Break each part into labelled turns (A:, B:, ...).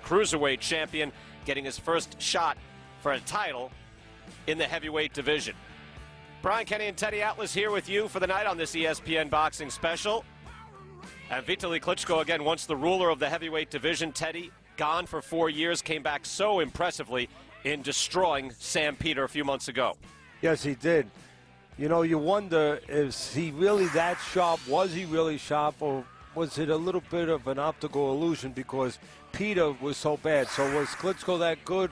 A: cruiserweight champion, getting his first shot for a title in the heavyweight division. Brian Kenny and Teddy Atlas here with you for the night on this ESPN Boxing Special. And Vitali Klitschko, again, once the ruler of the heavyweight division. Teddy, gone for 4 years, came back so impressively in destroying Sam Peter a few months ago.
B: Yes, he did. You know, you wonder, is he really that sharp? Was he really sharp, or was it a little bit of an optical illusion because Peter was so bad? So was Klitschko that good,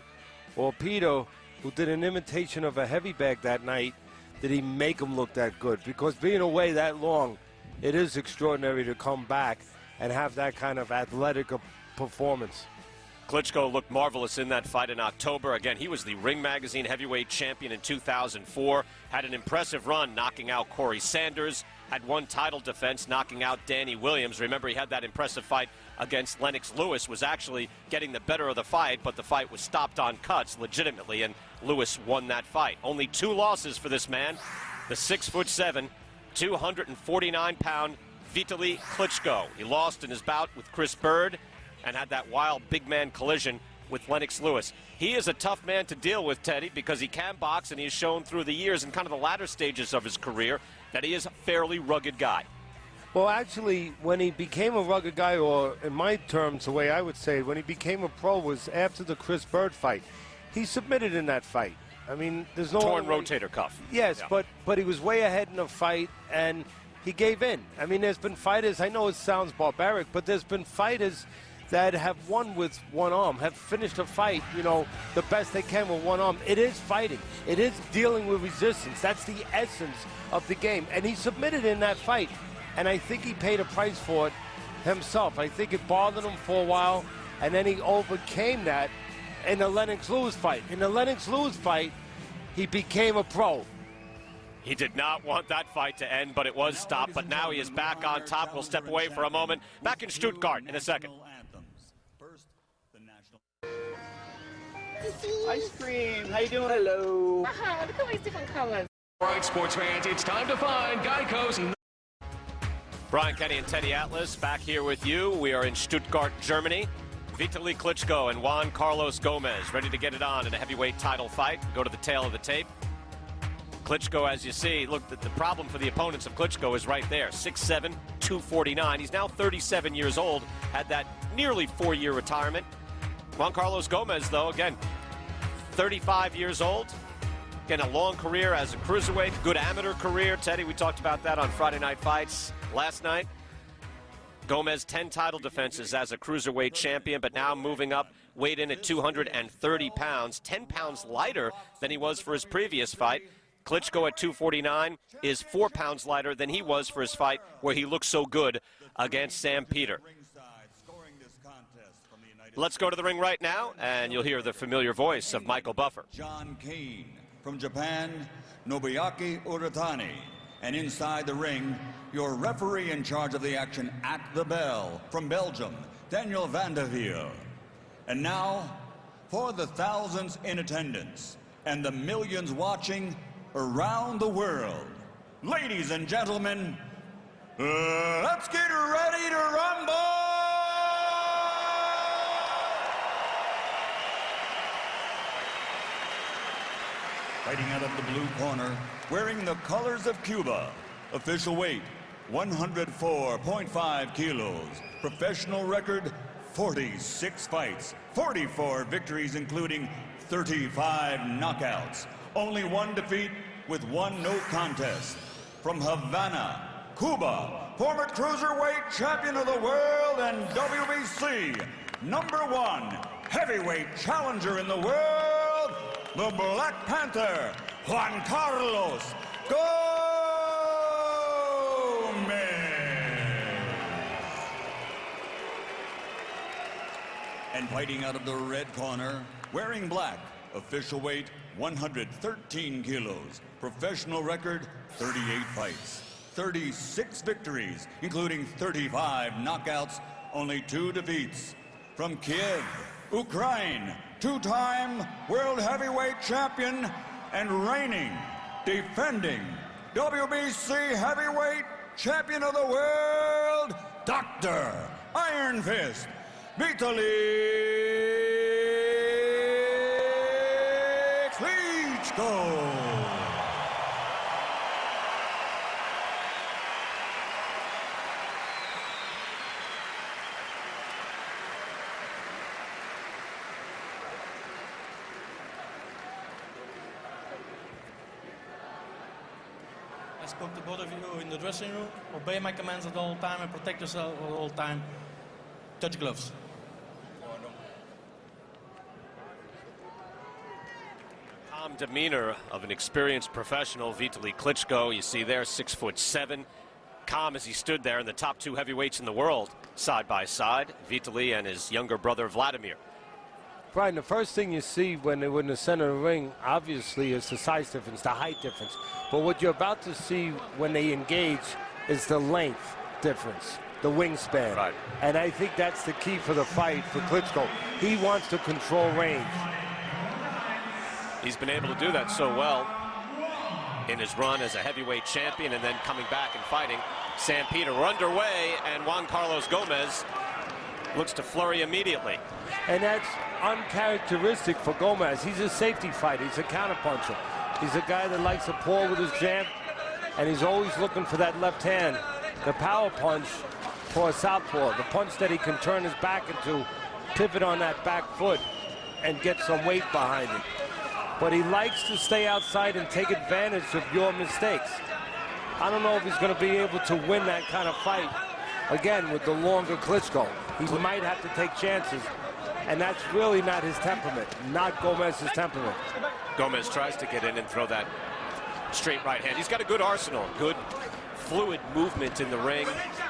B: or Peter, who did an imitation of a heavy bag that night, did he make him look that good? Because being away that long, it is extraordinary to come back and have that kind of athletic performance.
A: Klitschko looked marvelous in that fight in October. Again, he was the Ring Magazine heavyweight champion in 2004. Had an impressive run knocking out Corey Sanders. Had one title defense knocking out Danny Williams. Remember, he had that impressive fight against Lennox Lewis. Was actually getting the better of the fight, but the fight was stopped on cuts legitimately, and Lewis won that fight. Only 2 losses for this man. The 6'7", 249-pound Vitali Klitschko. He lost in his bout with Chris Bird and had that wild big man collision with Lennox Lewis. He is a tough man to deal with, Teddy, because he can box, and he's shown through the years and kind of the latter stages of his career that he is a fairly rugged guy.
B: Well, actually, when he became a rugged guy, or in my terms, the way I would say it, when he became a pro was after the Chris Bird fight. He submitted in that fight. I mean, there's no
A: torn rotator cuff.
B: Yes,
A: yeah.
B: but he was way ahead in the fight, and he gave in. I mean, there's been fighters, I know it sounds barbaric, but there's been fighters that have won with one arm, have finished a fight, you know, the best they can with one arm. It is fighting. It is dealing with resistance. That's the essence of the game. And he submitted in that fight, and I think he paid a price for it himself. I think it bothered him for a while, and then he overcame that in the Lennox Lewis fight. In the Lennox Lewis fight, he became a pro.
A: He did not want that fight to end, but it was stopped. But now he is back on top. We'll step away for a moment. Back in Stuttgart in a second.
C: Ice cream. How you doing? Hello.
D: Wow, look at all these different colors.
E: All right, sports fans, it's time to find Geico's.
A: Brian Kenny and Teddy Atlas back here with you. We are in Stuttgart, Germany. Vitali Klitschko and Juan Carlos Gomez ready to get it on in a heavyweight title fight. Go to the tail of the tape. Klitschko, as you see, look, the problem for the opponents of Klitschko is right there. 6'7", 249. He's now 37 years old, had that nearly 4-year retirement. Juan Carlos Gomez, though, again, 35 years old. Again, a long career as a cruiserweight, good amateur career. Teddy, we talked about that on Friday Night Fights last night. Gomez, 10 title defenses as a cruiserweight champion, but now moving up, weighed in at 230 pounds, 10 pounds lighter than he was for his previous fight. Klitschko at 249 is 4 pounds lighter than he was for his fight where he looked so good against Sam Peter. Let's go to the ring right now, and you'll hear the familiar voice of Michael Buffer.
F: John Kane from Japan, Nobuyuki Uratani. And inside the ring, your referee in charge of the action at the bell from Belgium, Daniel Vanderveer. And now, for the thousands in attendance and the millions watching around the world, ladies and gentlemen, let's get ready to rumble! Fighting out of the blue corner, wearing the colors of Cuba, official weight 104.5 kilos, professional record 46 fights, 44 victories including 35 knockouts, only 1 defeat with 1 no contest. From Havana, Cuba, former cruiserweight champion of the world and WBC #1 heavyweight challenger in the world, the Black Panther, Juan Carlos Gomez. And fighting out of the red corner, wearing black, official weight 113 kilos, professional record 38 fights, 36 victories, including 35 knockouts, only 2 defeats. From Kiev, Ukraine, 2-time world heavyweight champion and reigning, defending WBC heavyweight champion of the world, Dr. Ironfist Vitali Klitschko.
G: I spoke to both of you in the dressing room. Obey my commands at all time and protect yourself at all time. Touch gloves.
A: Calm demeanor of an experienced professional, Vitali Klitschko. You see there, 6'7". Calm as he stood there in the top two heavyweights in the world, side by side. Vitali and his younger brother, Vladimir.
B: Brian, the first thing you see when they're in the center of the ring, obviously, is the size difference, the height difference. But what you're about to see when they engage is the length difference, the wingspan.
A: Right.
B: And I think that's the key for the fight for Klitschko. He wants to control range.
A: He's been able to do that so well in his run as a heavyweight champion and then coming back and fighting Sam Peter. We're underway, and Juan Carlos Gomez looks to flurry immediately.
B: And that's uncharacteristic for Gomez. He's a safety fighter. He's a counterpuncher. He's a guy that likes to pull with his jab, and he's always looking for that left hand, the power punch for a southpaw, the punch that he can turn his back into, pivot on that back foot, and get some weight behind it. But he likes to stay outside and take advantage of your mistakes. I don't know if he's going to be able to win that kind of fight, again, with the longer Klitschko. He might have to take chances. And that's really not his temperament, not Gomez's temperament.
A: Gomez tries to get in and throw that straight right hand. He's got a good arsenal, good fluid movement in the ring,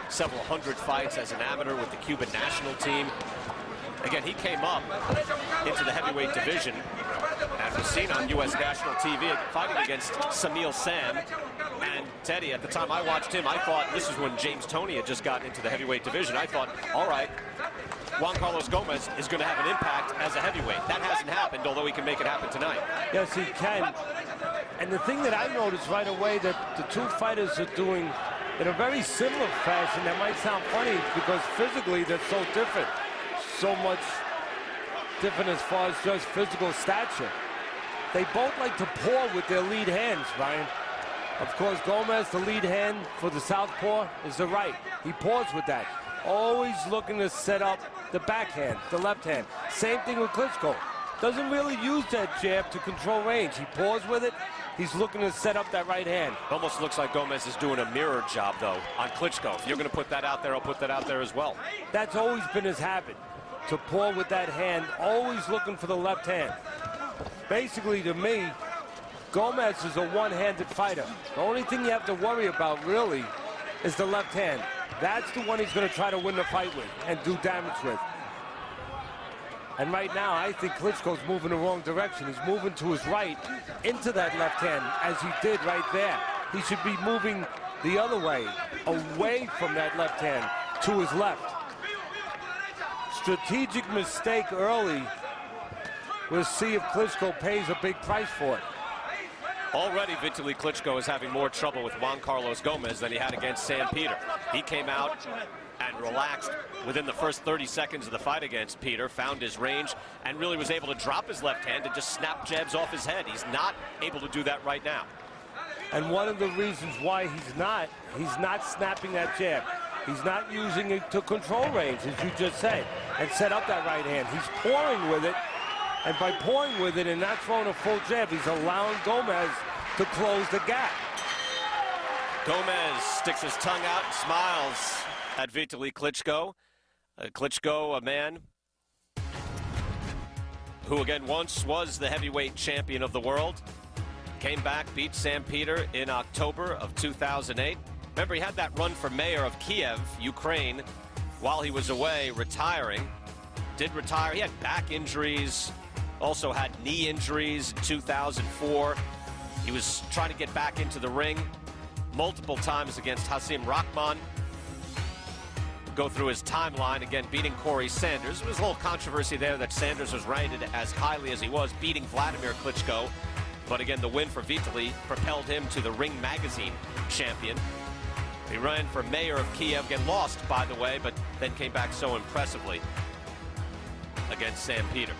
A: several hundred fights as an amateur with the Cuban national team. Again, he came up into the heavyweight division and was seen on U.S. national TV fighting against Samil Sam. And Teddy, at the time I watched him, I thought, this is when James Toney had just gotten into the heavyweight division, I thought, all right, Juan Carlos Gomez is going to have an impact as a heavyweight. That hasn't happened, although he can make it happen tonight.
B: Yes, he can. And the thing that I noticed right away that the two fighters are doing in a very similar fashion, that might sound funny because physically they're so different. So much different as far as just physical stature. They both like to paw with their lead hands, Brian. Of course, Gomez, the lead hand for the southpaw is the right. He paws with that. Always looking to set up the backhand, the left hand. Same thing with Klitschko. Doesn't really use that jab to control range. He paws with it. He's looking to set up that right hand.
A: Almost looks like Gomez is doing a mirror job, though, on Klitschko. If you're going to put that out there, I'll put that out there as well.
B: That's always been his habit, to paw with that hand, always looking for the left hand. Basically, to me, Gomez is a one-handed fighter. The only thing you have to worry about, really, is the left hand. That's the one he's going to try to win the fight with and do damage with. And right now, I think Klitschko's moving the wrong direction. He's moving to his right into that left hand, as he did right there. He should be moving the other way, away from that left hand, to his left. Strategic mistake early. We'll see if Klitschko pays a big price for it.
A: Already, Vitali Klitschko is having more trouble with Juan Carlos Gomez than he had against Sam Peter. He came out and relaxed within the first 30 seconds of the fight against Peter, found his range, and really was able to drop his left hand and just snap jabs off his head. He's not able to do that right now.
B: And one of the reasons why he's not snapping that jab. He's not using it to control range, as you just said, and set up that right hand. He's pouring with it, and by pouring with it and not throwing a full jab, he's allowing Gomez to close the gap.
A: Gomez sticks his tongue out and smiles at Vitali Klitschko. Klitschko, a man who again once was the heavyweight champion of the world, came back, beat Sam Peter in October of 2008. Remember, he had that run for mayor of Kiev, Ukraine, while he was away retiring. Did retire. He had back injuries, also had knee injuries in 2004. He was trying to get back into the ring multiple times against Hasim Rahman. Go through his timeline, again, beating Corey Sanders. There was a little controversy there that Sanders was rated as highly as he was, beating Vladimir Klitschko. But again, the win for Vitali propelled him to the Ring Magazine champion. He ran for mayor of Kiev, again lost, by the way, but then came back so impressively against Sam Peter.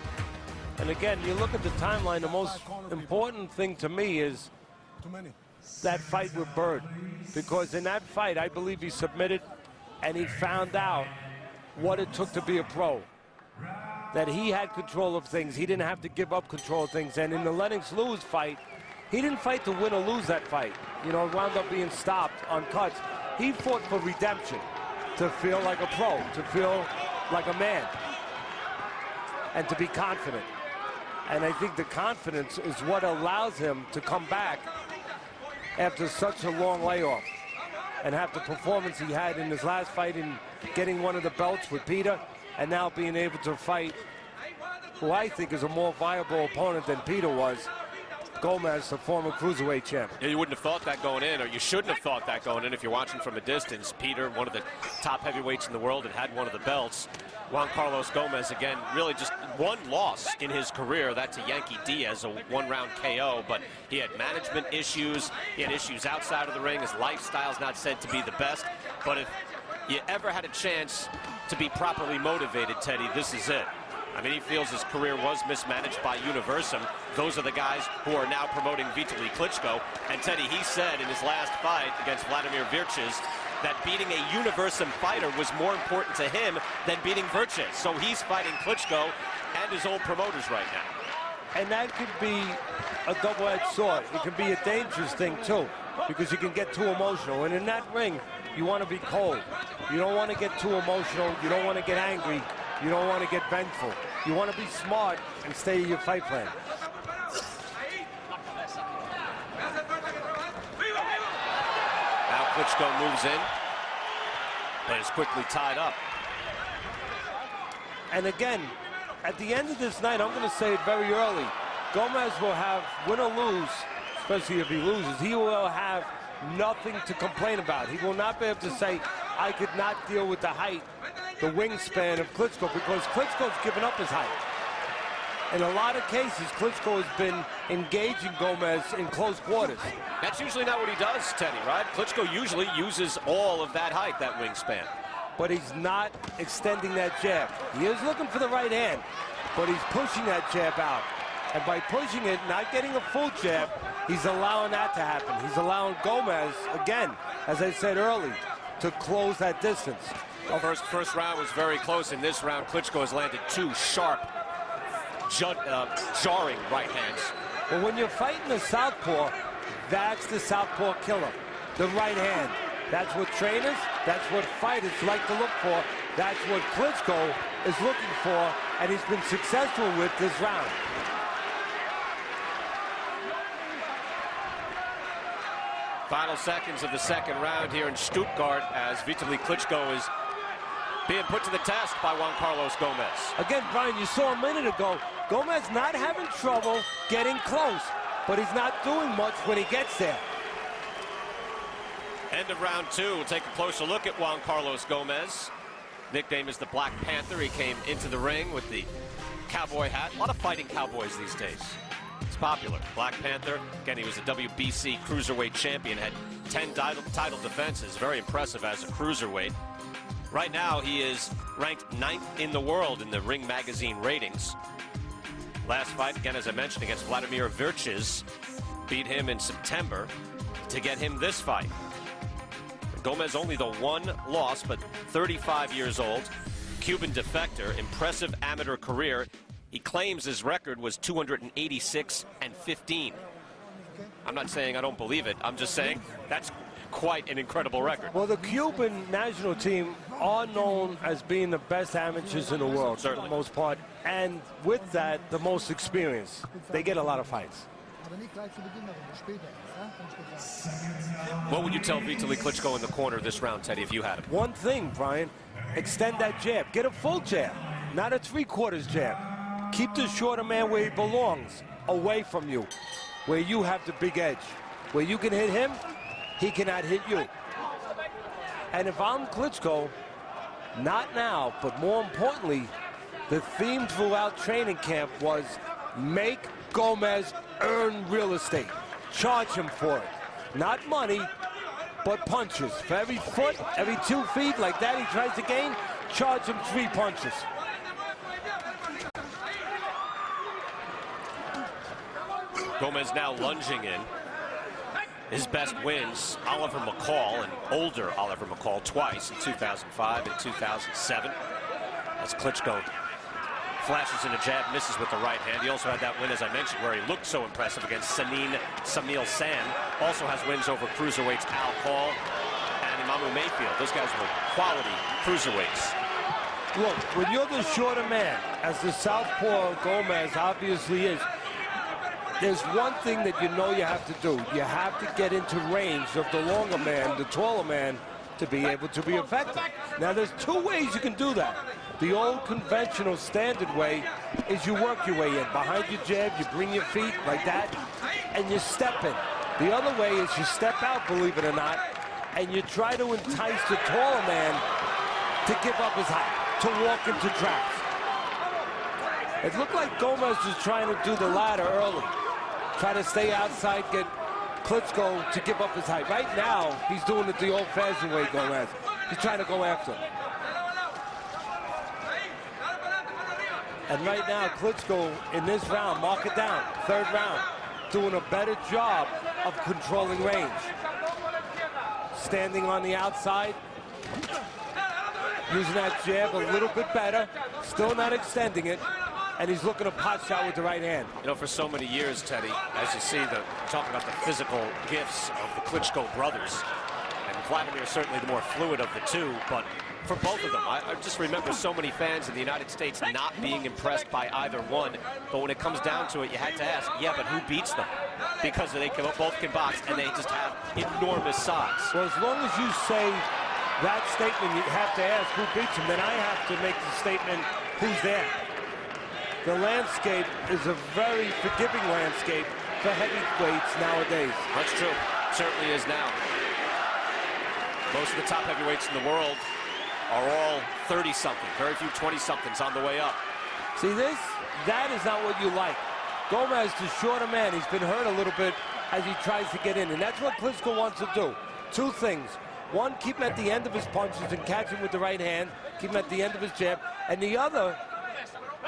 B: And again, you look at the timeline, the most important thing to me is that fight with Bird. Because in that fight, I believe he submitted and he found out what it took to be a pro. That he had control of things. He didn't have to give up control of things. And in the Lennox-Lewis fight, he didn't fight to win or lose that fight. You know, it wound up being stopped on cuts. He fought for redemption, to feel like a pro, to feel like a man, and to be confident. And I think the confidence is what allows him to come back after such a long layoff and have the performance he had in his last fight in getting one of the belts with Peter, and now being able to fight who I think is a more viable opponent than Peter was, Gomez, the former cruiserweight champ.
A: Yeah, you wouldn't have thought that going in, or you shouldn't have thought that going in if you're watching from a distance. Peter, one of the top heavyweights in the world, and had one of the belts. Juan Carlos Gomez, again, really just one loss in his career. That's a Yankee Diaz, a one-round KO, but he had management issues. He had issues outside of the ring. His lifestyle's not said to be the best. But if you ever had a chance to be properly motivated, Teddy, this is it. I mean, he feels his career was mismanaged by Universum. Those are the guys who are now promoting Vitali Klitschko. And Teddy, he said in his last fight against Vladimir Virches that beating a Universum fighter was more important to him than beating Virches. So he's fighting Klitschko and his old promoters right now.
B: And that could be a double-edged sword. It can be a dangerous thing, too, because you can get too emotional. And in that ring, you want to be cold. You don't want to get too emotional. You don't want to get angry. You don't want to get vengeful. You want to be smart and stay in your fight plan.
A: Now Klitschko moves in, but is quickly tied up.
B: And again, at the end of this night, I'm going to say it very early, Gomez will have, win or lose, especially if he loses, he will have nothing to complain about. He will not be able to say, I could not deal with the height, the wingspan of Klitschko, because Klitschko's given up his height. In a lot of cases, Klitschko has been engaging Gomez in close quarters.
A: That's usually not what he does, Teddy, right? Klitschko usually uses all of that height, that wingspan.
B: But he's not extending that jab. He is looking for the right hand, but he's pushing that jab out. And by pushing it, not getting a full jab, he's allowing that to happen. He's allowing Gomez, again, as I said early, to close that distance.
A: The first round was very close. In this round, Klitschko has landed two sharp, jarring right hands.
B: Well, when you're fighting the southpaw, that's the southpaw killer, the right hand. That's what trainers, that's what fighters like to look for. That's what Klitschko is looking for, and he's been successful with this round.
A: Final seconds of the second round here in Stuttgart as Vitali Klitschko is being put to the test by Juan Carlos Gomez.
B: Again, Brian, you saw a minute ago, Gomez not having trouble getting close, but he's not doing much when he gets there.
A: End of round two. We'll take a closer look at Juan Carlos Gomez. Nickname is the Black Panther. He came into the ring with the cowboy hat. A lot of fighting cowboys these days. It's popular. Black Panther, again, he was a WBC cruiserweight champion, had 10 title defenses. Very impressive as a cruiserweight. Right now, he is ranked 9th in the world in the Ring Magazine ratings. Last fight, again, as I mentioned, against Vladimir Virches, beat him in September to get him this fight. Gomez only the one loss, but 35 years old. Cuban defector, impressive amateur career. He claims his record was 286-15. I'm not saying I don't believe it. I'm just saying that's quite an incredible record.
B: Well, the Cuban national team are known as being the best amateurs in the world,
A: certainly,
B: for the most part. And with that, the most experience. They get a lot of fights.
A: What would you tell Vitali Klitschko in the corner this round, Teddy, if you had him?
B: One thing, Brian, extend that jab. Get a full jab, not a three-quarters jab. Keep the shorter man where he belongs, away from you, where you have the big edge. Where you can hit him, he cannot hit you. And if I'm Klitschko, not now, but more importantly, the theme throughout training camp was make Gomez earn real estate. Charge him for it. Not money, but punches. For every foot, every 2 feet like that he tries to gain, charge him 3 punches.
A: Gomez now lunging in. His best wins, Oliver McCall, an older Oliver McCall, twice in 2005 and 2007. As Klitschko flashes in a jab, misses with the right hand. He also had that win, as I mentioned, where he looked so impressive against Samil San. Also has wins over cruiserweights Al Call and Imamu Mayfield. Those guys were quality cruiserweights.
B: Look, when you're the shorter man, as the southpaw Gomez obviously is, there's one thing that you know you have to do. You have to get into range of the longer man, the taller man, to be able to be effective. Now, there's two ways you can do that. The old conventional standard way is you work your way in. Behind your jab, you bring your feet like that, and you step in. The other way is you step out, believe it or not, and you try to entice the taller man to give up his height, to walk into traps. It looked like Gomez was trying to do the latter early. Try to stay outside, get Klitschko to give up his height. Right now, he's doing it the old-fashioned way, Gomez. He's trying to go after him. And right now, Klitschko, in this round, mark it down, third round, doing a better job of controlling range. Standing on the outside, using that jab a little bit better, still not extending it. And he's looking to pot shot with the right hand.
A: You know, for so many years, Teddy, as you see, talking about the physical gifts of the Klitschko brothers, and Vladimir certainly the more fluid of the two, but for both of them, I just remember so many fans in the United States not being impressed by either one, but when it comes down to it, you had to ask, yeah, but who beats them? Because they both can box, and they just have enormous size.
B: Well, as long as you say that statement, you have to ask who beats them, then I have to make the statement, who's there? The landscape is a very forgiving landscape for heavyweights nowadays.
A: That's true. Certainly is now. Most of the top heavyweights in the world are all 30-something. Very few 20-somethings on the way up.
B: See this? That is not what you like. Gomez, the shorter man, he's been hurt a little bit as he tries to get in. And that's what Klitschko wants to do. Two things. One, keep him at the end of his punches and catch him with the right hand. Keep him at the end of his jab. And the other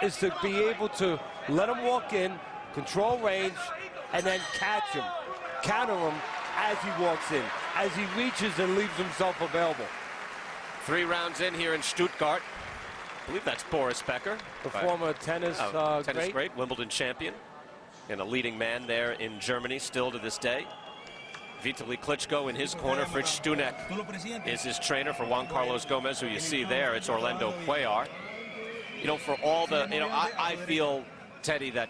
B: is to be able to let him walk in, control range, and then catch him, counter him as he walks in, as he reaches and leaves himself available.
A: 3 rounds in here in Stuttgart. I believe that's Boris Becker.
B: The former tennis
A: great, Wimbledon champion, and a leading man there in Germany still to this day. Vitali Klitschko in his corner. Fritz Stunek is his trainer. For Juan Carlos Gomez, who you see there, it's Orlando Cuellar. You know, for all the, I feel, Teddy, that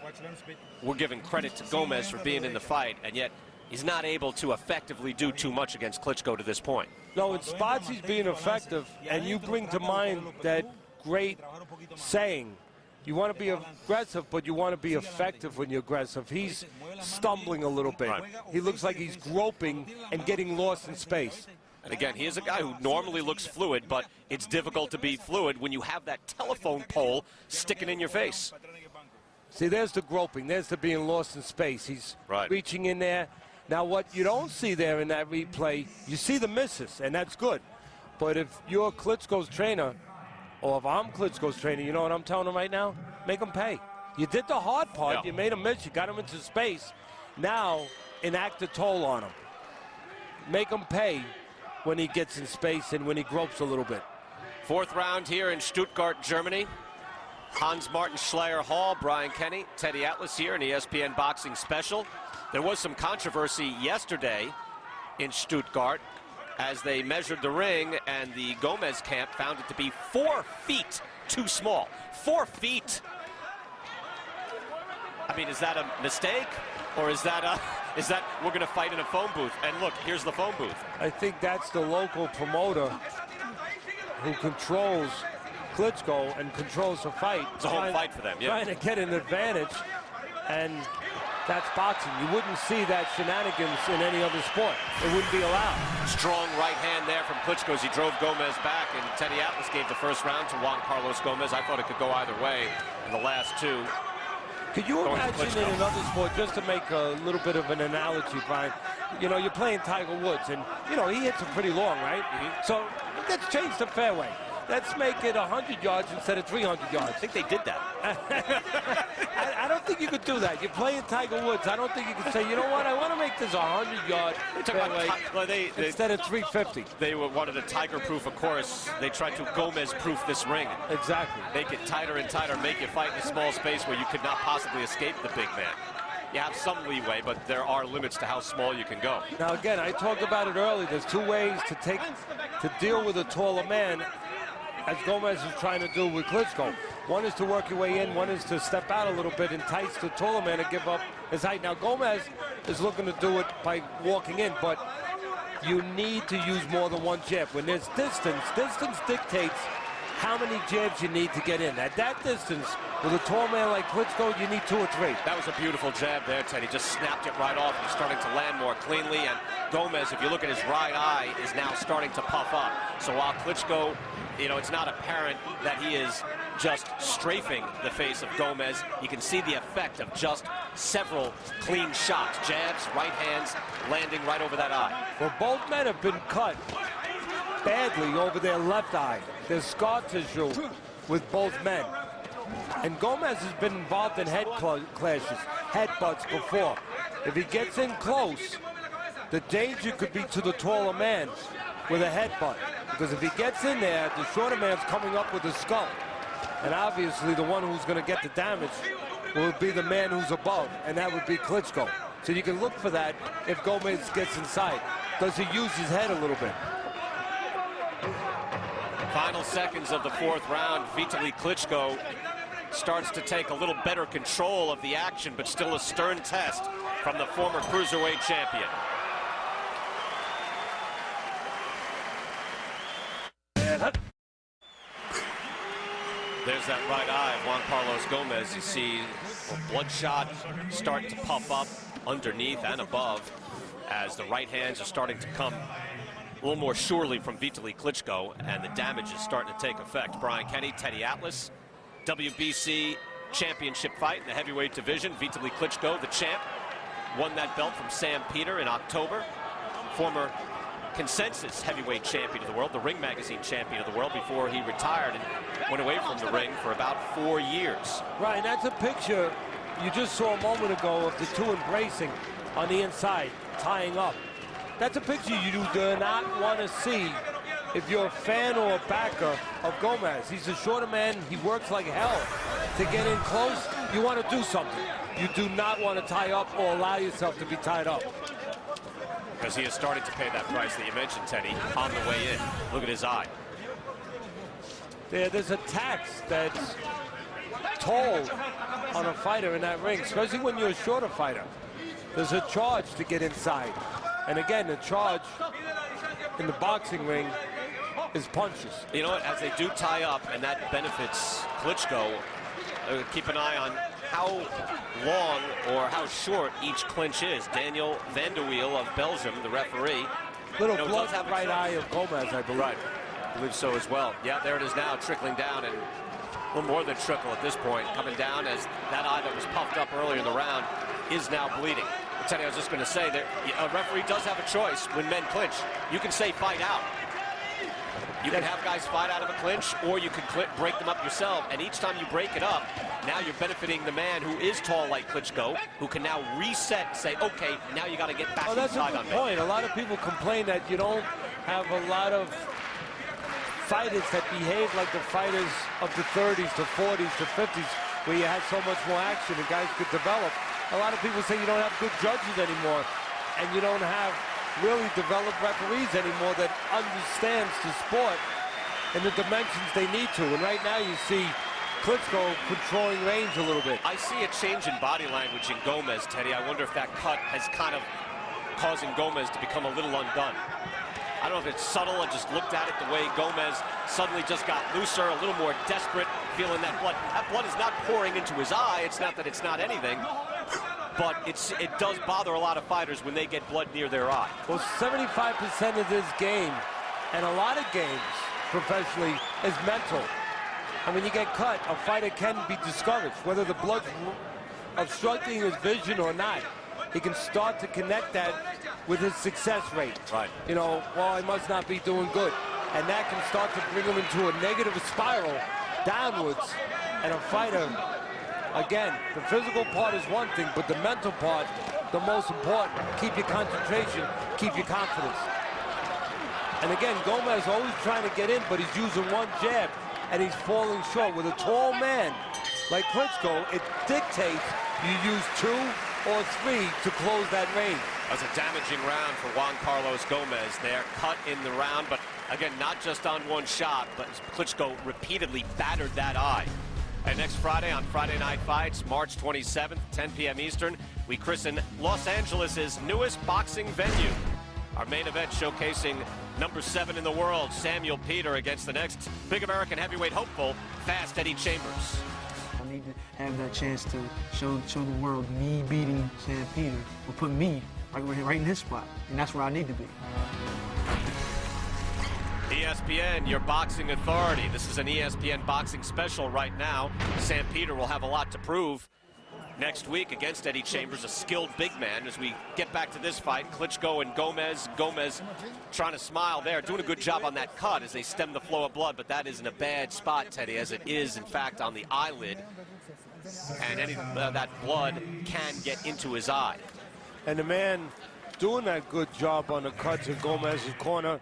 A: we're giving credit to Gomez for being in the fight, and yet he's not able to effectively do too much against Klitschko to this point.
B: No, in spots he's being effective, and you bring to mind that great saying, you want to be aggressive, but you want to be effective when you're aggressive. He's stumbling a little bit. Right. He looks like he's groping and getting lost in space.
A: And again, he is a guy who normally looks fluid, but it's difficult to be fluid when you have that telephone pole sticking in your face.
B: See, there's the groping. There's the being lost in space. He's reaching in there. Now, what you don't see there in that replay, you see the misses, and that's good. But if you're Klitschko's trainer, or if I'm Klitschko's trainer, you know what I'm telling him right now? Make him pay. You did the hard part. Yeah. You made him miss. You got him into space. Now, enact a toll on him. Make him pay when he gets in space and when he gropes a little bit.
A: 4th round here in Stuttgart, Germany. Hans-Martin Schleyer Hall, Brian Kenny, Teddy Atlas here in ESPN Boxing Special. There was some controversy yesterday in Stuttgart as they measured the ring, and the Gomez camp found it to be 4 feet too small. 4 feet. I mean, is that a mistake, or is that we're going to fight in a phone booth? And look, here's the phone booth.
B: I think that's the local promoter who controls Klitschko and controls the fight.
A: It's a home fight for them, yeah.
B: Trying to get an advantage, and that's boxing. You wouldn't see that shenanigans in any other sport. It wouldn't be allowed.
A: Strong right hand there from Klitschko as he drove Gomez back, and Teddy Atlas gave the first round to Juan Carlos Gomez. I thought it could go either way in the last 2.
B: Could you imagine in another sport, just to make a little bit of an analogy, Brian, you know, you're playing Tiger Woods, and, you know, he hits it pretty long, right? So let's change the fairway. Let's make it 100 yards instead of 300 yards.
A: I think they did that.
B: I don't think you could do that. You're playing Tiger Woods. I don't think you can say, you know what, I want to make this 100-yard fairway instead of 350.
A: They wanted a Tiger-proof a course. They tried to Gomez-proof this ring.
B: Exactly.
A: Make it tighter and tighter, make you fight in a small space where you could not possibly escape the big man. You have some leeway, but there are limits to how small you can go.
B: Now, again, I talked about it earlier. There's two ways to deal with a taller man, as Gomez is trying to do with Klitschko. One is to work your way in, one is to step out a little bit, entice the taller man to give up his height. Now, Gomez is looking to do it by walking in, but you need to use more than one jab. When there's distance dictates how many jabs you need to get in. At that distance, with a tall man like Klitschko, you need 2 or 3.
A: That was a beautiful jab there, Ted. He just snapped it right off. He's starting to land more cleanly, and Gomez, if you look at his right eye, is now starting to puff up. So while Klitschko, you know, it's not apparent that he is just strafing the face of Gomez, you can see the effect of just several clean shots. Jabs, right hands, landing right over that eye.
B: Well, both men have been cut badly over their left eye. There's scar tissue with both men. And Gomez has been involved in head clashes, headbutts before. If he gets in close, the danger could be to the taller man with a headbutt. Because if he gets in there, the shorter man's coming up with a skull. And obviously the one who's going to get the damage will be the man who's above, and that would be Klitschko. So you can look for that if Gomez gets inside. Does he use his head a little bit?
A: Final seconds of the 4th round. Vitali Klitschko starts to take a little better control of the action, but still a stern test from the former cruiserweight champion. There's that right eye of Juan Carlos Gomez. You see a bloodshot start to puff up underneath and above as the right hands are starting to come a little more surely from Vitali Klitschko, and the damage is starting to take effect. Brian Kenny, Teddy Atlas, WBC championship fight in the heavyweight division. Vitali Klitschko, the champ, won that belt from Sam Peter in October. Former consensus heavyweight champion of the world, the Ring Magazine champion of the world, before he retired and went away from the ring for about 4 years.
B: Right, and that's a picture you just saw a moment ago of the two embracing on the inside, tying up. That's a picture you do not want to see if you're a fan or a backer of Gomez. He's a shorter man. He works like hell to get in close. You want to do something. You do not want to tie up or allow yourself to be tied up.
A: Because he has started to pay that price that you mentioned, Teddy, on the way in. Look at his eye.
B: There's a tax that's told on a fighter in that ring, especially when you're a shorter fighter. There's a charge to get inside. And again, the charge in the boxing ring is punches.
A: You know what, as they do tie up, and that benefits Klitschko, keep an eye on how long or how short each clinch is. Daniel Van der Wiel of Belgium, the referee.
B: Little blood right eye of Gomez, I believe.
A: Right, I believe so as well. Yeah, there it is now, trickling down, and a little more than trickle at this point, coming down as that eye that was puffed up earlier in the round is now bleeding. Teddy, I was just going to say that a referee does have a choice when men clinch. You can say fight out. You can have guys fight out of a clinch, or you can break them up yourself. And each time you break it up, now you're benefiting the man who is tall like Klitschko, who can now reset and say, okay, now you got to get back inside on me.
B: That's a good point. A lot of people complain that you don't have a lot of fighters that behave like the fighters of the 30s to 40s to 50s, where you had so much more action and guys could develop. A lot of people say you don't have good judges anymore, and you don't have really developed referees anymore that understands the sport and the dimensions they need to. And right now you see Klitschko controlling range a little bit.
A: I see a change in body language in Gomez, Teddy. I wonder if that cut has kind of causing Gomez to become a little undone. I don't know if it's subtle. I just looked at it the way Gomez suddenly just got looser, a little more desperate, feeling that blood. That blood is not pouring into his eye. It's not that it's not anything, but it does bother a lot of fighters when they get blood near their eye.
B: Well, 75% of this game, and a lot of games professionally, is mental. And when you get cut, a fighter can be discouraged, whether the blood's obstructing his vision or not. He can start to connect that with his success rate.
A: Right.
B: You know, well, I must not be doing good. And that can start to bring him into a negative spiral downwards. And a fighter Again, the physical part is one thing, but the mental part, the most important. Keep your concentration, keep your confidence. And again, Gomez always trying to get in, but he's using one jab, and he's falling short. With a tall man like Klitschko, it dictates you use 2 or 3 to close that range.
A: That was a damaging round for Juan Carlos Gomez there. Cut in the round, but again, not just on one shot, but Klitschko repeatedly battered that eye. And next Friday on Friday Night Fights, March 27th, 10 p.m. Eastern, we christen Los Angeles' newest boxing venue. Our main event showcasing number 7 in the world, Samuel Peter, against the next big American heavyweight hopeful, Fast Eddie Chambers.
H: I need to have that chance to show the world me beating Sam Peter will put me right in his spot, and that's where I need to be.
A: ESPN, your boxing authority. This is an ESPN boxing special right now. Sam Peter will have a lot to prove next week against Eddie Chambers, a skilled big man. As we get back to this fight, Klitschko and Gomez. Gomez trying to smile there, doing a good job on that cut as they stem the flow of blood, but that is in a bad spot, Teddy, as it is, in fact, on the eyelid. And any that blood can get into his eye.
B: And the man doing that good job on the cuts in Gomez's corner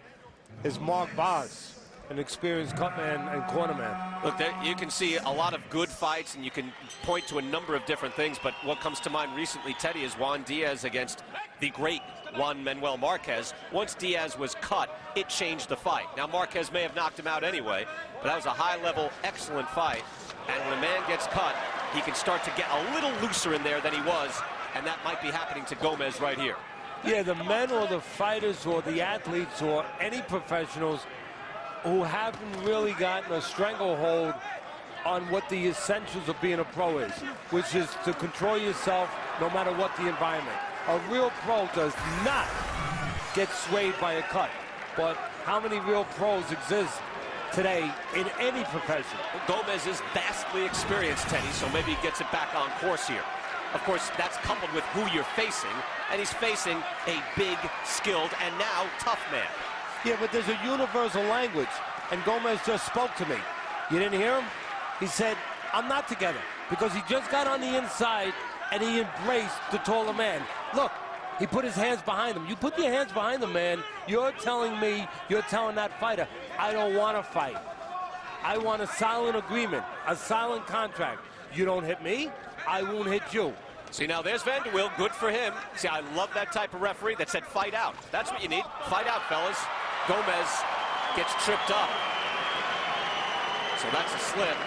B: is Mark Vaz, an experienced cutman and cornerman.
A: Look, there, you can see a lot of good fights, and you can point to a number of different things, but what comes to mind recently, Teddy, is Juan Diaz against the great Juan Manuel Marquez. Once Diaz was cut, it changed the fight. Now, Marquez may have knocked him out anyway, but that was a high-level, excellent fight. And when a man gets cut, he can start to get a little looser in there than he was, and that might be happening to Gomez right here.
B: Yeah, the men or the fighters or the athletes or any professionals who haven't really gotten a stranglehold on what the essentials of being a pro is, which is to control yourself no matter what the environment. A real pro does not get swayed by a cut. But how many real pros exist today in any profession?
A: Gomez is vastly experienced, Teddy, so maybe he gets it back on course here. Of course, that's coupled with who you're facing, and he's facing a big, skilled, and now tough man.
B: Yeah, but there's a universal language, and Gomez just spoke to me. You didn't hear him? He said, I'm not together, because he just got on the inside, and he embraced the taller man. Look, he put his hands behind him. You put your hands behind the man, you're telling me, you're telling that fighter, I don't want to fight. I want a silent agreement, a silent contract. You don't hit me, I won't hit you.
A: See, now there's Vanderwill, good for him. See, I love that type of referee that said fight out. That's what you need, fight out, fellas. Gomez gets tripped up. So that's a slip.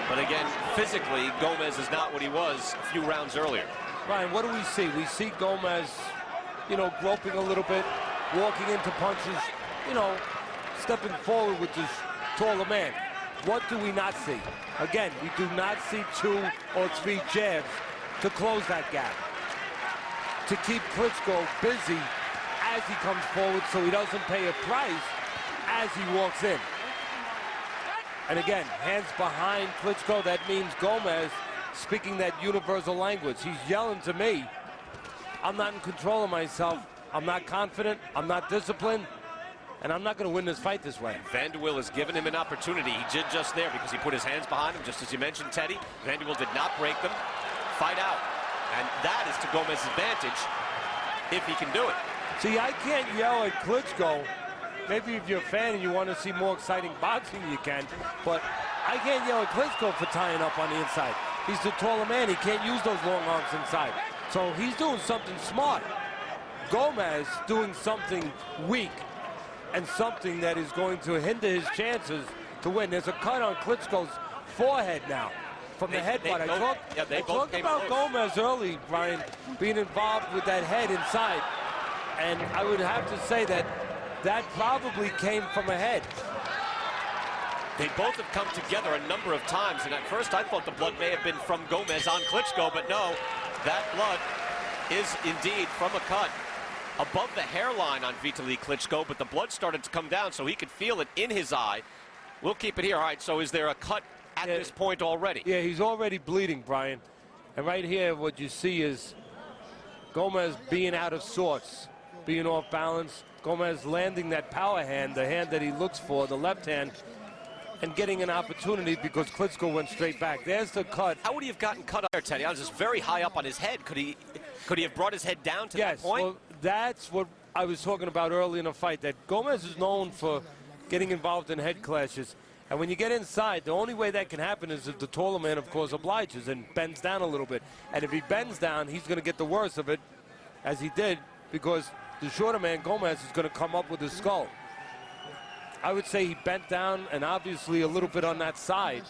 A: But again, physically, Gomez is not what he was a few rounds earlier.
B: Ryan, what do we see? We see Gomez, you know, groping a little bit, walking into punches, you know, stepping forward with this taller man. What do we not see? Again, we do not see 2 or 3 jabs to close that gap, to keep Klitschko busy as he comes forward so he doesn't pay a price as he walks in. And again, hands behind Klitschko, that means Gomez speaking that universal language. He's yelling to me, I'm not in control of myself, I'm not confident, I'm not disciplined, and I'm not going to win this fight this way.
A: Vanderwill has given him an opportunity. He did just there because he put his hands behind him, just as you mentioned, Teddy. Vanderwill did not break them. Fight out. And that is to Gomez's advantage if he can do it.
B: See, I can't yell at Klitschko. Maybe if you're a fan and you want to see more exciting boxing, you can. But I can't yell at Klitschko for tying up on the inside. He's the taller man. He can't use those long arms inside. So he's doing something smart. Gomez doing something weak and something that is going to hinder his chances to win. There's a cut on Klitschko's forehead now from the headbutt. I talked about Gomez early, Brian, being involved with that head inside. And I would have to say that that probably came from a head.
A: They both have come together a number of times, and at first I thought the blood may have been from Gomez on Klitschko, but no, that blood is indeed from a cut above the hairline on Vitali Klitschko, but the blood started to come down so he could feel it in his eye. We'll keep it here. All right, so is there a cut at this point already?
B: Yeah, he's already bleeding, Brian. And right here, what you see is Gomez being out of sorts, being off balance. Gomez landing that power hand, the hand that he looks for, the left hand. and getting an opportunity because Klitschko went straight back. There's the cut.
A: How would he have gotten cut up there, Teddy? I was just very high up on his head. Could he have brought his head down to that point?
B: Well, that's what I was talking about early in the fight, that Gomez is known for getting involved in head clashes. And when you get inside, the only way that can happen is if the taller man, of course, obliges and bends down a little bit. And if he bends down, he's going to get the worst of it, as he did, because the shorter man, Gomez, is going to come up with his skull. I would say he bent down and obviously a little bit on that side.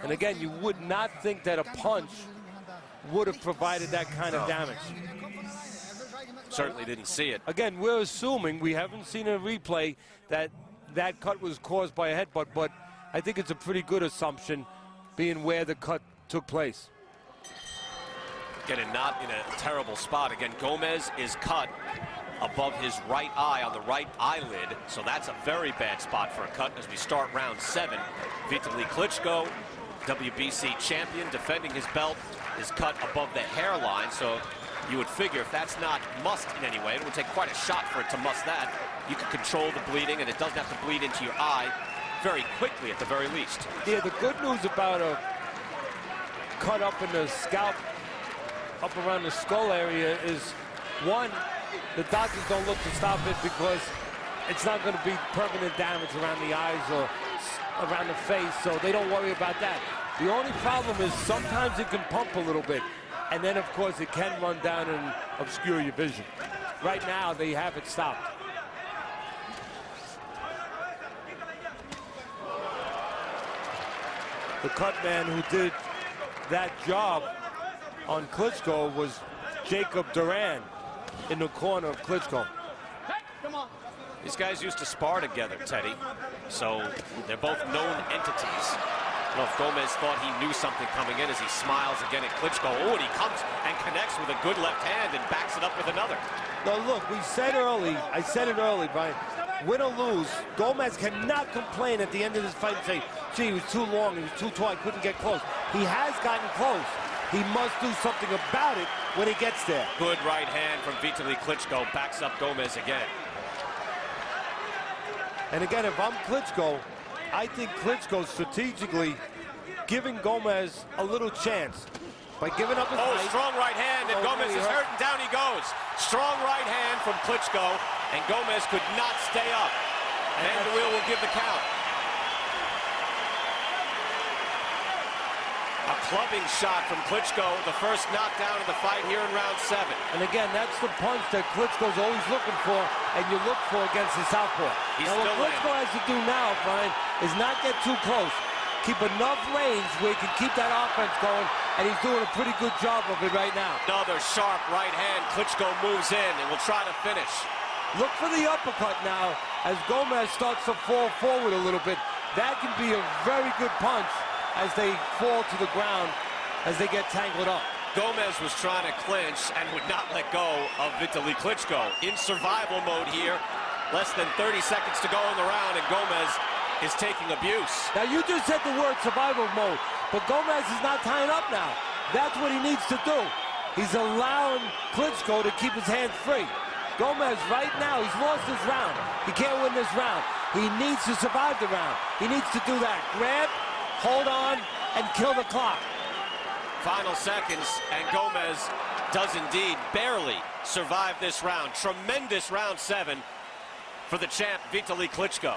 B: And again, you would not think that a punch would have provided that kind of damage.
A: Certainly didn't see it.
B: Again, we're assuming, we haven't seen a replay, that that cut was caused by a headbutt, but I think it's a pretty good assumption being where the cut took place.
A: Again, not in a terrible spot. Again, Gomez is cut above his right eye on the right eyelid, so that's a very bad spot for a cut as we start round 7. Vitali Klitschko, WBC champion, defending his belt, is cut above the hairline, so you would figure if that's not mussed in any way, it would take quite a shot for it to muss that. You can control the bleeding, and it doesn't have to bleed into your eye very quickly at the very least.
B: Yeah, the good news about a cut up in the scalp, up around the skull area is, one, the doctors don't look to stop it because it's not going to be permanent damage around the eyes or around the face, so they don't worry about that. The only problem is sometimes it can pump a little bit, and then, of course, it can run down and obscure your vision. Right now, they have it stopped. The cut man who did that job on Klitschko was Jacob Duran in the corner of Klitschko.
A: These guys used to spar together, Teddy, so they're both known entities. I don't know if Gomez thought he knew something coming in as he smiles again at Klitschko. Oh, and he comes and connects with a good left hand and backs it up with another.
B: Now, look, we said early, I said it early, Brian, win or lose, Gomez cannot complain at the end of this fight and say, gee, he was too long, he was too tall, I couldn't get close. He has gotten close. He must do something about it when he gets there.
A: Good right hand from Vitali Klitschko, backs up Gomez again.
B: And again, if I'm Klitschko, I think Klitschko strategically giving Gomez a little chance by giving up his fight.
A: Strong right hand, and Gomez is hurt, and down he goes. Strong right hand from Klitschko, and Gomez could not stay up. And the wheel will give the count. A clubbing shot from Klitschko, the first knockdown of the fight here in round 7.
B: And again, that's the punch that Klitschko's always looking for, and you look for against the southpaw.
A: He's
B: now, what Klitschko has to do now, Brian, is not get too close. Keep enough range where he can keep that offense going, and he's doing a pretty good job of it right now.
A: Another sharp right hand. Klitschko moves in and will try to finish.
B: Look for the uppercut now as Gomez starts to fall forward a little bit. That can be a very good punch as they fall to the ground, as they get tangled up.
A: Gomez was trying to clinch and would not let go of Vitali Klitschko. In survival mode here. Less than 30 seconds to go in the round, and Gomez is taking abuse.
B: Now, you just said the word survival mode, but Gomez is not tying up now. That's what he needs to do. He's allowing Klitschko to keep his hands free. Gomez, right now, he's lost his round. He can't win this round. He needs to survive the round. He needs to do that. Grab, hold on, and kill the clock.
A: Final seconds, and Gomez does indeed barely survive this round. Tremendous round 7 for the champ, Vitali Klitschko.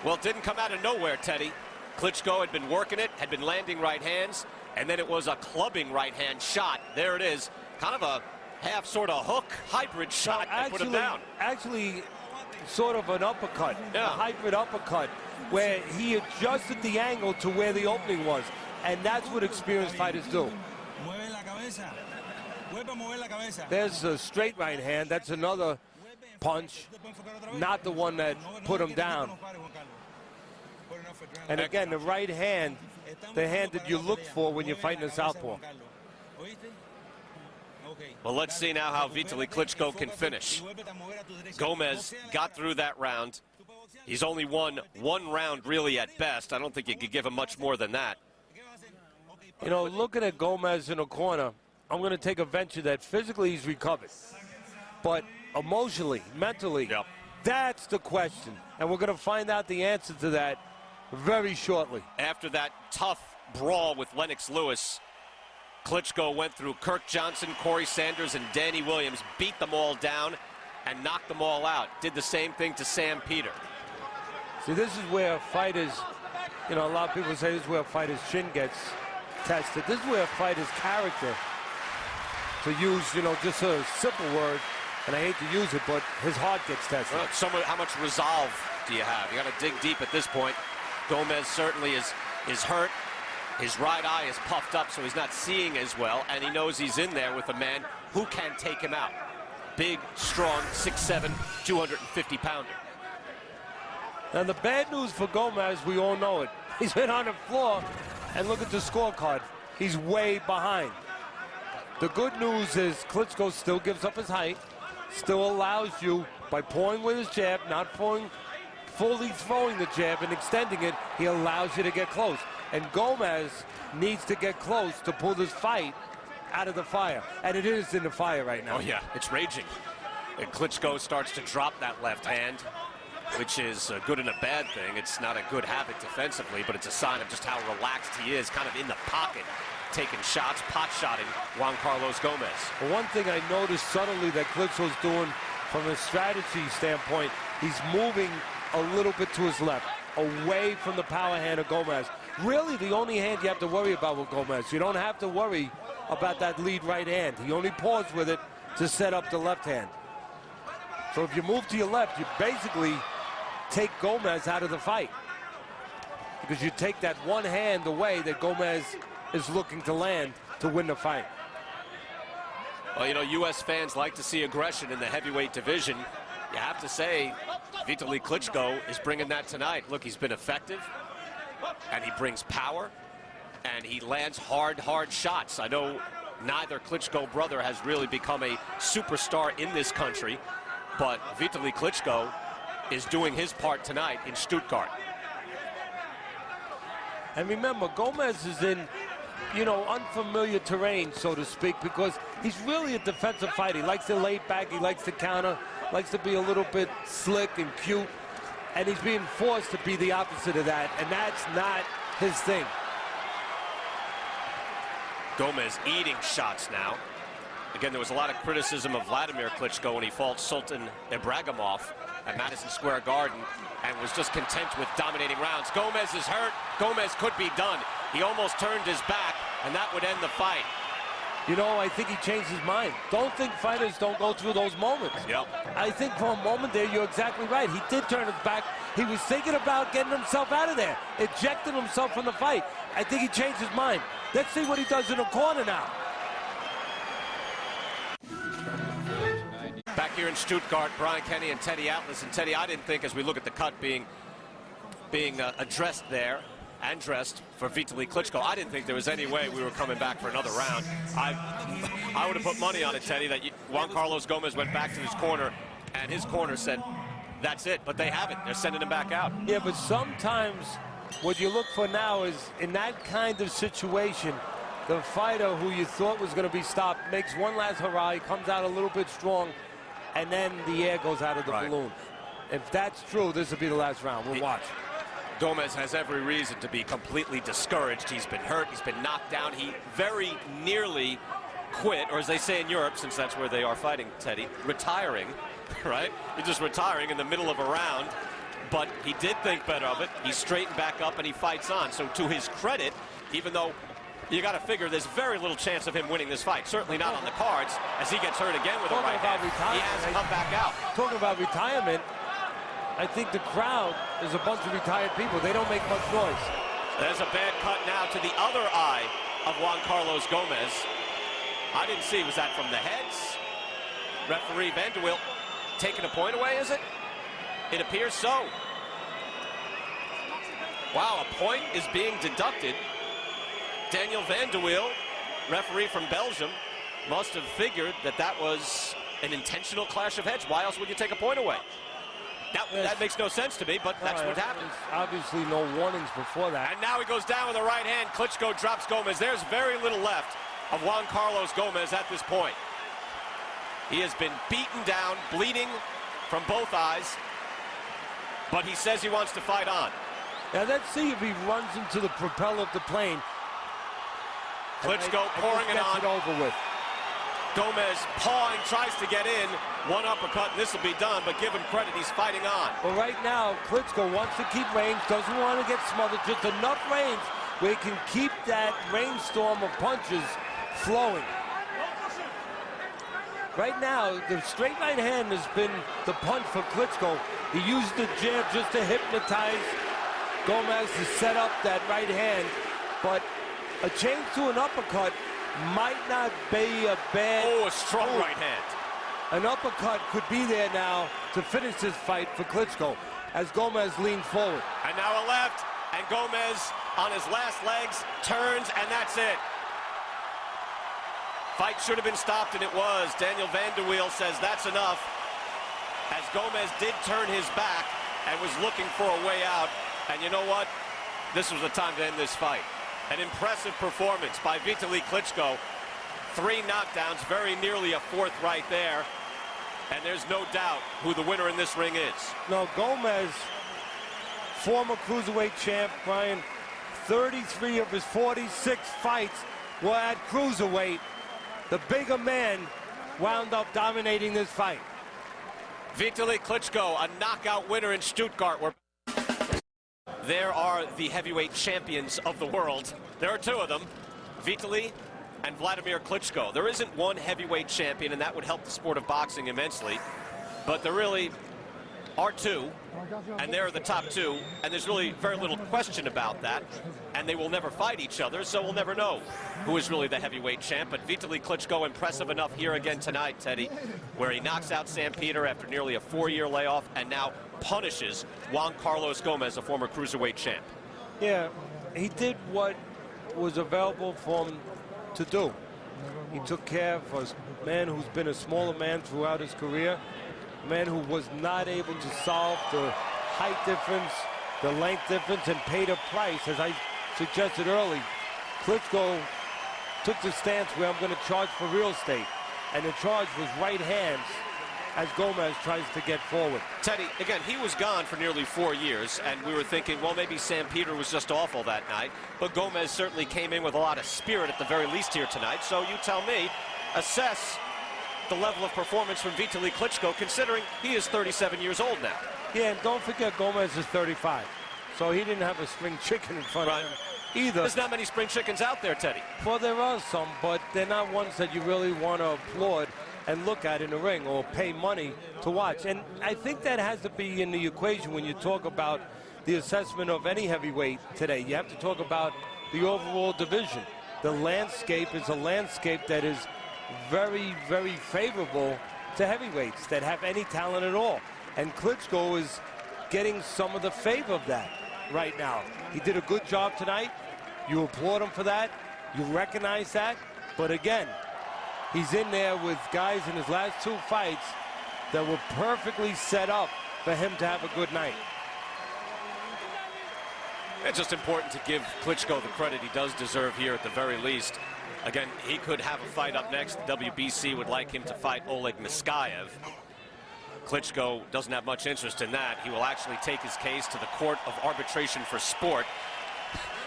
A: Well, it didn't come out of nowhere, Teddy. Klitschko had been working it, had been landing right hands, and then it was a clubbing right hand shot. There it is. Kind of a half sort of hook hybrid shot that put him down.
B: Actually, sort of an uppercut, a hybrid uppercut, where he adjusted the angle to where the opening was. And that's what experienced fighters do. There's a straight right hand. That's another punch, not the one that put him down. And again, the right hand, the hand that you look for when you're fighting a southpaw.
A: Well, let's see now how Vitali Klitschko can finish. Gomez got through that round. He's only won one round really at best. I don't think you could give him much more than that.
B: You know, looking at Gomez in a corner, I'm going to take a venture that physically he's recovered. But emotionally, mentally, That's the question. And we're going to find out the answer to that very shortly.
A: After that tough brawl with Lennox Lewis, Klitschko went through Kirk Johnson, Corey Sanders, and Danny Williams, beat them all down, and knocked them all out. Did the same thing to Sam Peter.
B: See, this is where fighters, a lot of people say this is where a fighter's chin gets tested. This is where a fighter's character, to use, just a simple word, and I hate to use it, but his heart gets tested.
A: Well, how much resolve do you have? You got to dig deep at this point. Gomez certainly is hurt. His right eye is puffed up, so he's not seeing as well, and he knows he's in there with a man who can take him out. Big, strong, 6'7", 250-pounder.
B: And the bad news for Gomez, we all know it. He's been on the floor, and look at the scorecard. He's way behind. The good news is Klitschko still gives up his height, still allows you, by pulling with his jab, not fully throwing the jab and extending it, he allows you to get close. And Gomez needs to get close to pull this fight out of the fire. And it is in the fire right now.
A: Oh, yeah, it's raging. And Klitschko starts to drop that left hand, which is a good and a bad thing. It's not a good habit defensively, but it's a sign of just how relaxed he is, kind of in the pocket, taking shots, pot-shotting Juan Carlos Gomez.
B: Well, one thing I noticed subtly that Klitschko's doing from a strategy standpoint, he's moving a little bit to his left, away from the power hand of Gomez. Really, the only hand you have to worry about with Gomez. You don't have to worry about that lead right hand. He only paused with it to set up the left hand. So if you move to your left, you basically take Gomez out of the fight, because you take that one hand away that Gomez is looking to land to win the fight.
A: Well, U.S. fans like to see aggression in the heavyweight division. You have to say, Vitali Klitschko is bringing that tonight. Look, he's been effective, and he brings power, and he lands hard shots. I know neither Klitschko brother has really become a superstar in this country, but Vitali Klitschko is doing his part tonight in Stuttgart.
B: And remember, Gomez is in, unfamiliar terrain, so to speak, because he's really a defensive fighter. He likes to lay back, he likes to counter, likes to be a little bit slick and cute, and he's being forced to be the opposite of that, and that's not his thing.
A: Gomez eating shots now. Again, there was a lot of criticism of Vladimir Klitschko when he fought Sultan Ibragimov at Madison Square Garden and was just content with dominating rounds. Gomez is hurt. Gomez could be done. He almost turned his back, and that would end the fight.
B: I think he changed his mind. Don't think fighters don't go through those moments.
A: Yep.
B: I think for a moment there, you're exactly right. He did turn his back. He was thinking about getting himself out of there, ejecting himself from the fight. I think he changed his mind. Let's see what he does in the corner now.
A: Back here in Stuttgart, Brian Kenny and Teddy Atlas. And Teddy, I didn't think, as we look at the cut being addressed there and dressed for Vitali Klitschko, I didn't think there was any way we were coming back for another round. I would have put money on it, Teddy, that Juan Carlos Gomez went back to his corner, and his corner said, that's it. But they haven't. They're sending him back out.
B: Yeah, but sometimes what you look for now is, in that kind of situation, the fighter who you thought was going to be stopped makes one last hurrah, he comes out a little bit strong, and then the air goes out of the balloon. If that's true, this will be the last round. We'll watch.
A: Gomez has every reason to be completely discouraged. He's been hurt. He's been knocked down. He very nearly quit, or as they say in Europe, since that's where they are fighting, Teddy, retiring, right? He's just retiring in the middle of a round, but he did think better of it. He straightened back up, and he fights on. So to his credit, even though you got to figure there's very little chance of him winning this fight, certainly not on the cards, as he gets hurt again with a right hand. He has to come back out.
B: Talking about retirement, I think the crowd is a bunch of retired people. They don't make much noise.
A: There's a bad cut now to the other eye of Juan Carlos Gomez. I didn't see, was that from the heads? Referee Vanderwilt taking a point away, is it? It appears so. Wow, a point is being deducted. Daniel Vanderwilt, referee from Belgium, must have figured that that was an intentional clash of heads. Why else would you take a point away? That makes no sense to me, but that's what happened.
B: Obviously no warnings before that.
A: And now he goes down with a right hand. Klitschko drops Gomez. There's very little left of Juan Carlos Gomez at this point. He has been beaten down, bleeding from both eyes. but he says he wants to fight on.
B: Now let's see if he runs into the propeller of the plane.
A: Klitschko pouring it on.
B: Gets it over with.
A: Gomez pawing, tries to get in. One uppercut, and this will be done, but give him credit, he's fighting on.
B: Well, right now, Klitschko wants to keep range, doesn't want to get smothered, just enough range where he can keep that rainstorm of punches flowing. Right now, the straight right hand has been the punch for Klitschko. He used the jab just to hypnotize Gomez to set up that right hand, but a change to an uppercut might not be a bad...
A: Oh, a strong right hand.
B: An uppercut could be there now to finish this fight for Klitschko as Gomez leans forward.
A: And now a left, and Gomez on his last legs turns, and that's it. Fight should have been stopped, and it was. Daniel Vanderweel says that's enough, as Gomez did turn his back and was looking for a way out. And you know what? This was the time to end this fight. An impressive performance by Vitali Klitschko. 3 knockdowns, very nearly a 4th right there. And there's no doubt who the winner in this ring is.
B: No, Gomez, former cruiserweight champ, Brian, 33 of his 46 fights were at cruiserweight. The bigger man wound up dominating this fight.
A: Vitali Klitschko, a knockout winner in Stuttgart. There are the heavyweight champions of the world. There are 2 of them, Vitali and Vladimir Klitschko. There isn't one heavyweight champion, and that would help the sport of boxing immensely. But there really are 2, and they're the top 2, and there's really very little question about that. And they will never fight each other, so we'll never know who is really the heavyweight champ. But Vitali Klitschko impressive enough here again tonight, Teddy, where he knocks out Sam Peter after nearly a 4-year layoff, and now punishes Juan Carlos Gomez, a former cruiserweight champ.
B: Yeah, he did what was available for him to do. He took care of a man who's been a smaller man throughout his career, a man who was not able to solve the height difference, the length difference, and paid a price. As I suggested early, Klitschko took the stance where I'm going to charge for real estate, and the charge was right hands as Gomez tries to get forward.
A: Teddy, again, he was gone for nearly 4 years, and we were thinking, well, maybe Sam Peter was just awful that night, but Gomez certainly came in with a lot of spirit at the very least here tonight. So you tell me, assess the level of performance from Vitali Klitschko, considering he is 37 years old now.
B: Yeah, and don't forget Gomez is 35, so he didn't have a spring chicken in front of him either.
A: There's not many spring chickens out there, Teddy.
B: Well, there are some, but they're not ones that you really want to applaud and look at in the ring or pay money to watch. And I think that has to be in the equation when you talk about the assessment of any heavyweight today. You have to talk about the overall division. The landscape is a landscape that is very, very favorable to heavyweights that have any talent at all. And Klitschko is getting some of the favor of that right now. He did a good job tonight. You applaud him for that. You recognize that. But again, he's in there with guys in his last 2 fights that were perfectly set up for him to have a good night.
A: It's just important to give Klitschko the credit he does deserve here at the very least. Again, he could have a fight up next. The WBC would like him to fight Oleg Miskaev. Klitschko doesn't have much interest in that. He will actually take his case to the Court of Arbitration for Sport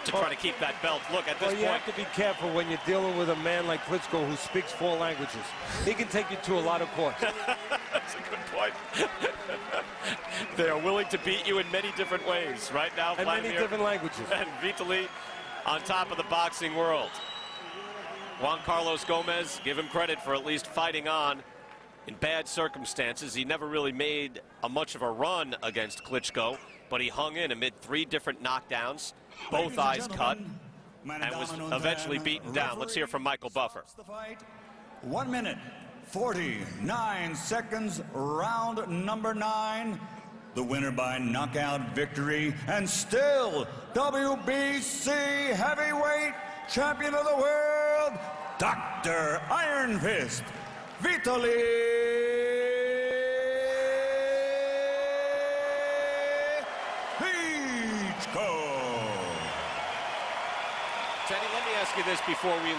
A: to try to keep that belt. Look, at this point,
B: you have to be careful when you're dealing with a man like Klitschko who speaks 4 languages. He can take you to a lot of courts.
A: That's a good point. They are willing to beat you in many different ways right now.
B: And
A: Vladimir,
B: many different languages.
A: And Vitali on top of the boxing world. Juan Carlos Gomez, give him credit for at least fighting on in bad circumstances. He never really made much of a run against Klitschko, but he hung in amid 3 different knockdowns, both eyes cut, and was eventually beaten down. Let's hear from Michael Buffer.
F: 1 minute, 49 seconds, round number 9. The winner by knockout victory, and still WBC heavyweight champion of the world, Dr. Ironfist Vitali Klitschko.
A: Teddy, let me ask you this before we leave.